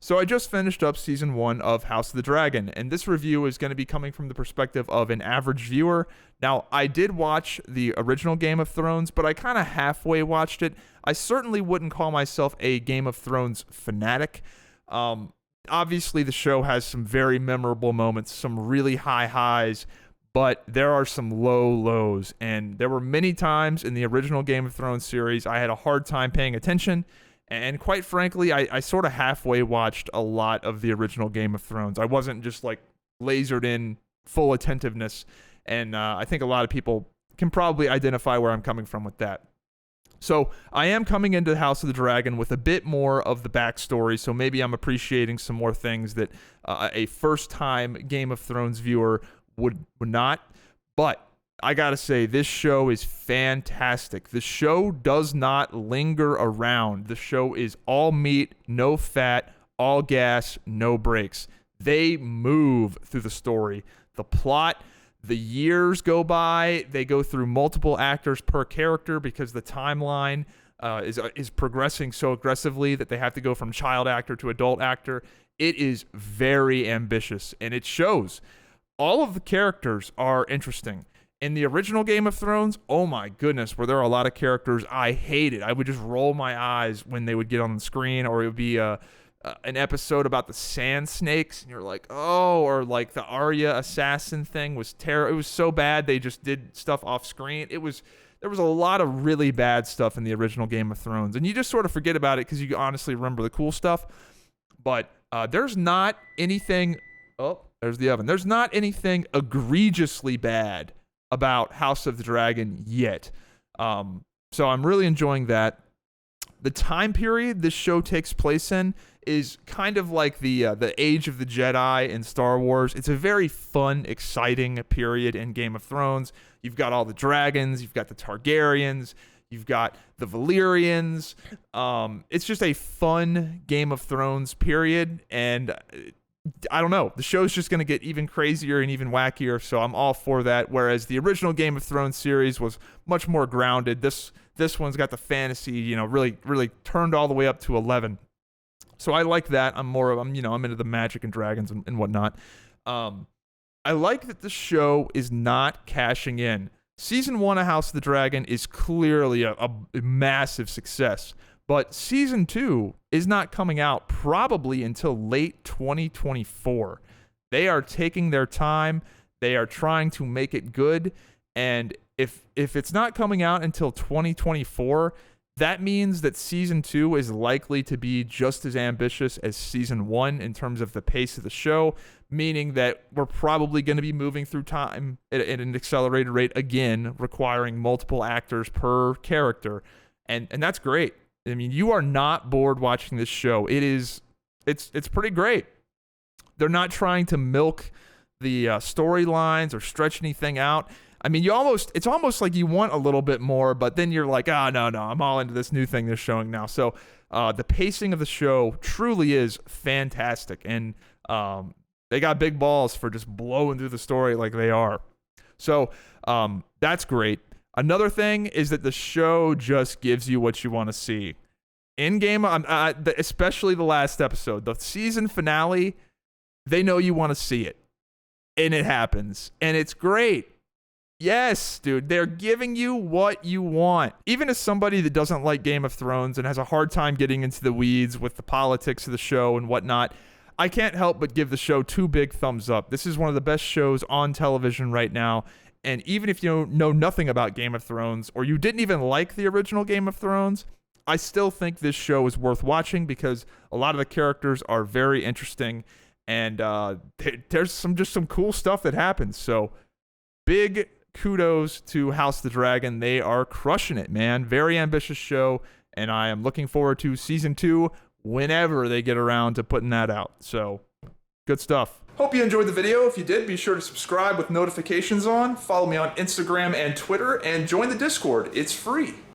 So I just finished up season 1 of House of the Dragon, and this review is going to be coming from the perspective of an average viewer. Now, I did watch the original Game of Thrones, but I kind of halfway watched it. I certainly wouldn't call myself a Game of Thrones fanatic. Obviously, the show has some very memorable moments, some really high highs, but there are some low lows, and there were many times in the original Game of Thrones series I had a hard time paying attention. And quite frankly, I sort of halfway watched a lot of the original Game of Thrones. I wasn't just like lasered in full attentiveness. And I think a lot of people can probably identify where I'm coming from with that. So I am coming into House of the Dragon with a bit more of the backstory. So maybe I'm appreciating some more things that a first-time Game of Thrones viewer would not. But I gotta say, this show is fantastic. The show does not linger around. The show is all meat, no fat, all gas, no brakes. They move through the story. The plot, the years go by. They go through multiple actors per character because the timeline is progressing so aggressively that they have to go from child actor to adult actor. It is very ambitious, and it shows. All of the characters are interesting. In the original Game of Thrones, oh my goodness, were there a lot of characters I hated. I would just roll my eyes when they would get on the screen, or it would be an episode about the sand snakes, and you're like, oh, or like the Arya assassin thing was terrible. It was so bad they just did stuff off screen. There was a lot of really bad stuff in the original Game of Thrones, and you just sort of forget about it because you honestly remember the cool stuff. But there's not anything. Oh, there's the oven. There's not anything egregiously bad about House of the Dragon yet. So I'm really enjoying that. The time period this show takes place in is kind of like the Age of the Jedi in Star Wars. It's a very fun, exciting period in Game of Thrones. You've got all the dragons, you've got the Targaryens, you've got the Valyrians. It's just a fun Game of Thrones period, and I don't know. The show's just going to get even crazier and even wackier, so I'm all for that. Whereas the original Game of Thrones series was much more grounded. This one's got the fantasy, really turned all the way up to 11. So I like that. I'm into the magic and dragons and whatnot. I like that the show is not cashing in. Season 1 of House of the Dragon is clearly a massive success. But season 2 is not coming out probably until late 2024. They are taking their time. They are trying to make it good. And if it's not coming out until 2024, that means that season 2 is likely to be just as ambitious as season 1 in terms of the pace of the show, meaning that we're probably going to be moving through time at an accelerated rate again, requiring multiple actors per character. And that's great. I mean, you are not bored watching this show. It's pretty great. They're not trying to milk the storylines or stretch anything out. I mean, it's almost like you want a little bit more, but then you're like, no, I'm all into this new thing they're showing now. So the pacing of the show truly is fantastic, and they got big balls for just blowing through the story like they are. So that's great. Another thing is that the show just gives you what you want to see. In-game, especially the last episode, the season finale, they know you want to see it. And it happens. And it's great. Yes, dude, they're giving you what you want. Even as somebody that doesn't like Game of Thrones and has a hard time getting into the weeds with the politics of the show and whatnot, I can't help but give the show 2 big thumbs up. This is one of the best shows on television right now. And even if you know nothing about Game of Thrones, or you didn't even like the original Game of Thrones, I still think this show is worth watching because a lot of the characters are very interesting, and there's some cool stuff that happens. So big kudos to House of the Dragon. They are crushing it, man. Very ambitious show, and I am looking forward to season 2 whenever they get around to putting that out. So good stuff. Hope you enjoyed the video. If you did, be sure to subscribe with notifications on. Follow me on Instagram and Twitter, and join the Discord. It's free.